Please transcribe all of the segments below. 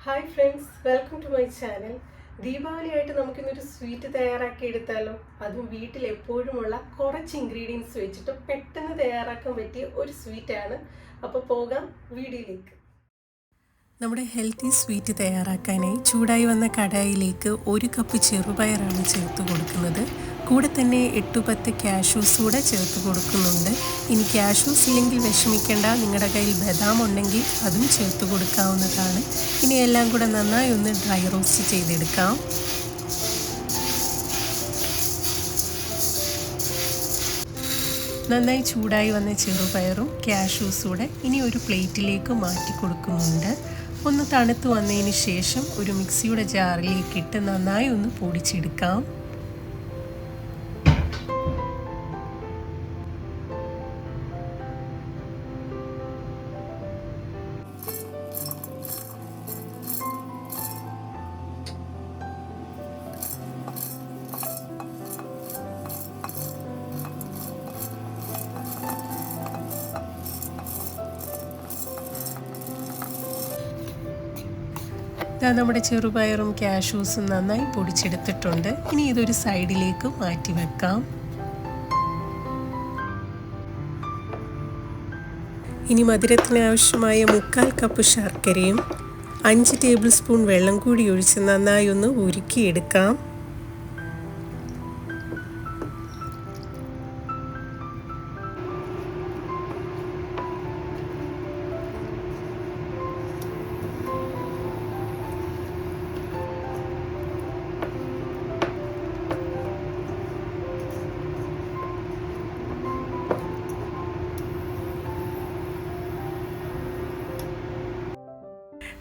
Hi friends, welcome to my channel. ദീപാവലിയായിട്ട് നമുക്കിന്നൊരു sweet തയ്യാറാക്കി എടുത്താലോ? അതും വീട്ടിൽ എപ്പോഴുമുള്ള കുറച്ച് ഇൻഗ്രീഡിയൻസ് വെച്ചിട്ട് പെട്ടെന്ന് തയ്യാറാക്കാൻ പറ്റിയ ഒരു സ്വീറ്റാണ്. അപ്പോൾ പോകാം വീഡിയോയിലേക്ക്. നമ്മുടെ ഹെൽത്തി സ്വീറ്റ് തയ്യാറാക്കാനായി ചൂടായി വന്ന കടായിലേക്ക് 1 കപ്പ് ചെറുപയറാണ് ചേർത്ത് കൊടുക്കുന്നത്. കൂടെ തന്നെ 8-10 കാഷ്യൂസ് കൂടെ ചേർത്ത് കൊടുക്കുന്നുണ്ട്. ഇനി കാഷ്യൂസ് ഇല്ലെങ്കിൽ വിഷമിക്കേണ്ട, നിങ്ങളുടെ കയ്യിൽ ബദാം ഉണ്ടെങ്കിൽ അതും ചേർത്ത് കൊടുക്കാവുന്നതാണ്. ഇനി എല്ലാം കൂടെ നന്നായി ഒന്ന് ഡ്രൈ റോസ്റ്റ് ചെയ്തെടുക്കാം. നന്നായി ചൂടായി വന്ന ചെറുപയറും കാഷ്യൂസും കൂടെ ഇനി ഒരു പ്ലേറ്റിലേക്ക് മാറ്റി കൊടുക്കുന്നുണ്ട്. ഒന്ന് തണുത്ത് വന്നതിന് ശേഷം ഒരു മിക്സിയുടെ ജാറിലേക്ക് ഇട്ട് നന്നായി ഒന്ന് പൊടിച്ചെടുക്കാം. നമ്മുടെ ചെറുപയറും കാഷ്യൂസും നന്നായി പൊടിച്ചെടുത്തിട്ടുണ്ട്. ഇനി ഇതൊരു സൈഡിലേക്ക് മാറ്റി വെക്കാം. ഇനി മധുരത്തിന് ആവശ്യമായ 1/4 കപ്പ് ശർക്കരയും 5 ടേബിൾ സ്പൂൺ വെള്ളം കൂടി ഒഴിച്ച് നന്നായി ഒന്ന് ഉരുക്കിയെടുക്കാം.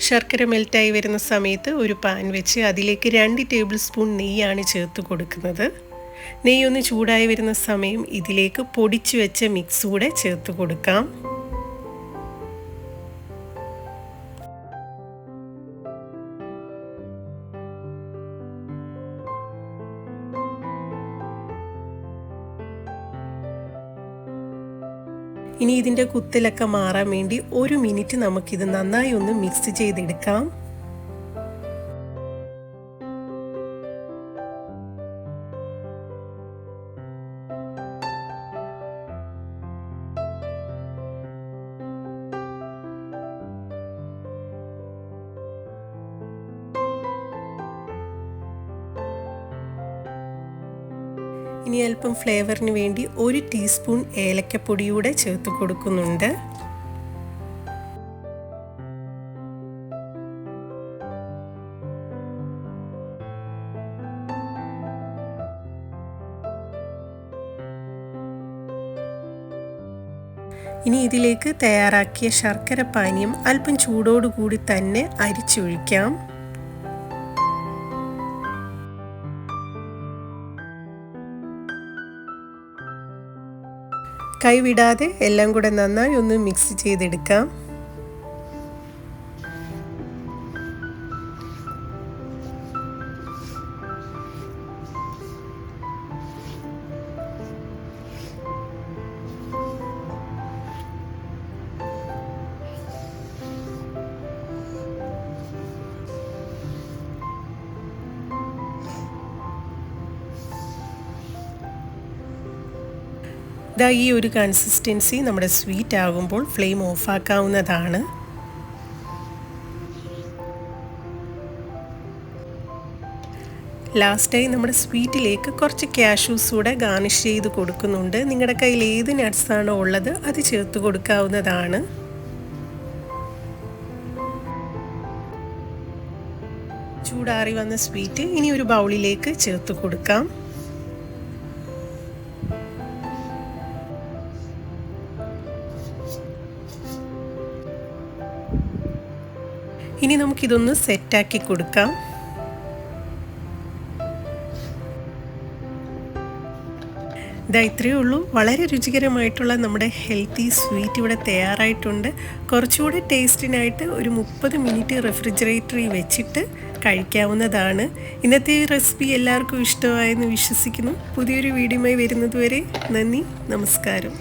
ശർക്കര മെൽറ്റായി വരുന്ന സമയത്ത് ഒരു പാൻ വെച്ച് അതിലേക്ക് 2 ടേബിൾ സ്പൂൺ നെയ്യാണ് ചേർത്ത് കൊടുക്കുന്നത്. നെയ്യ് ഒന്ന് ചൂടായി വരുന്ന സമയം ഇതിലേക്ക് പൊടിച്ചു വെച്ച മിക്സ് കൂടെ ചേർത്ത് കൊടുക്കാം. ഇനി ഇതിൻ്റെ കുത്തലൊക്കെ മാറാൻ വേണ്ടി 1 മിനിറ്റ് നമുക്കിത് നന്നായി ഒന്ന് മിക്സ് ചെയ്തെടുക്കാം. ഇനി അല്പം ഫ്ലേവറിന് വേണ്ടി 1 ടീസ്പൂൺ ഏലക്കപ്പൊടിയൂടെ ചേർത്ത് കൊടുക്കുന്നുണ്ട്. ഇനി ഇതിലേക്ക് തയ്യാറാക്കിയ ശർക്കര പാനീയം അല്പം ചൂടോടുകൂടി തന്നെ അരിച്ചൊഴിക്കാം. കൈവിടാതെ എല്ലാം കൂടെ നന്നായി ഒന്ന് മിക്സ് ചെയ്തെടുക്കാം. ഈ ഒരു കൺസിസ്റ്റൻസി നമ്മുടെ സ്വീറ്റ് ആകുമ്പോൾ ഫ്ലെയിം ഓഫാക്കാവുന്നതാണ്. ലാസ്റ്റായി നമ്മുടെ സ്വീറ്റിലേക്ക് കുറച്ച് കാഷ്യൂസ് കൂടെ ഗാർണിഷ് ചെയ്ത് കൊടുക്കുന്നുണ്ട്. നിങ്ങളുടെ കയ്യിൽ ഏത് നട്ട്സാണോ ഉള്ളത് അത് ചേർത്ത് കൊടുക്കാവുന്നതാണ്. ചൂടാറി വന്ന സ്വീറ്റ് ഇനി ഒരു ബൗളിലേക്ക് ചേർത്ത് കൊടുക്കാം. ഇനി നമുക്കിതൊന്ന് സെറ്റാക്കി കൊടുക്കാം. ഇത്രയേ ഉള്ളൂ. വളരെ രുചികരമായിട്ടുള്ള നമ്മുടെ ഹെൽത്തി സ്വീറ്റ് ഇവിടെ തയ്യാറായിട്ടുണ്ട്. കുറച്ചുകൂടി ടേസ്റ്റിനായിട്ട് ഒരു 30 മിനിറ്റ് റെഫ്രിജറേറ്ററിൽ വെച്ചിട്ട് കഴിക്കാവുന്നതാണ്. ഇന്നത്തെ റെസിപ്പി എല്ലാവർക്കും ഇഷ്ടമായെന്ന് വിശ്വസിക്കുന്നു. പുതിയൊരു വീഡിയോയുമായി വരുന്നതുവരെ നന്ദി, നമസ്കാരം.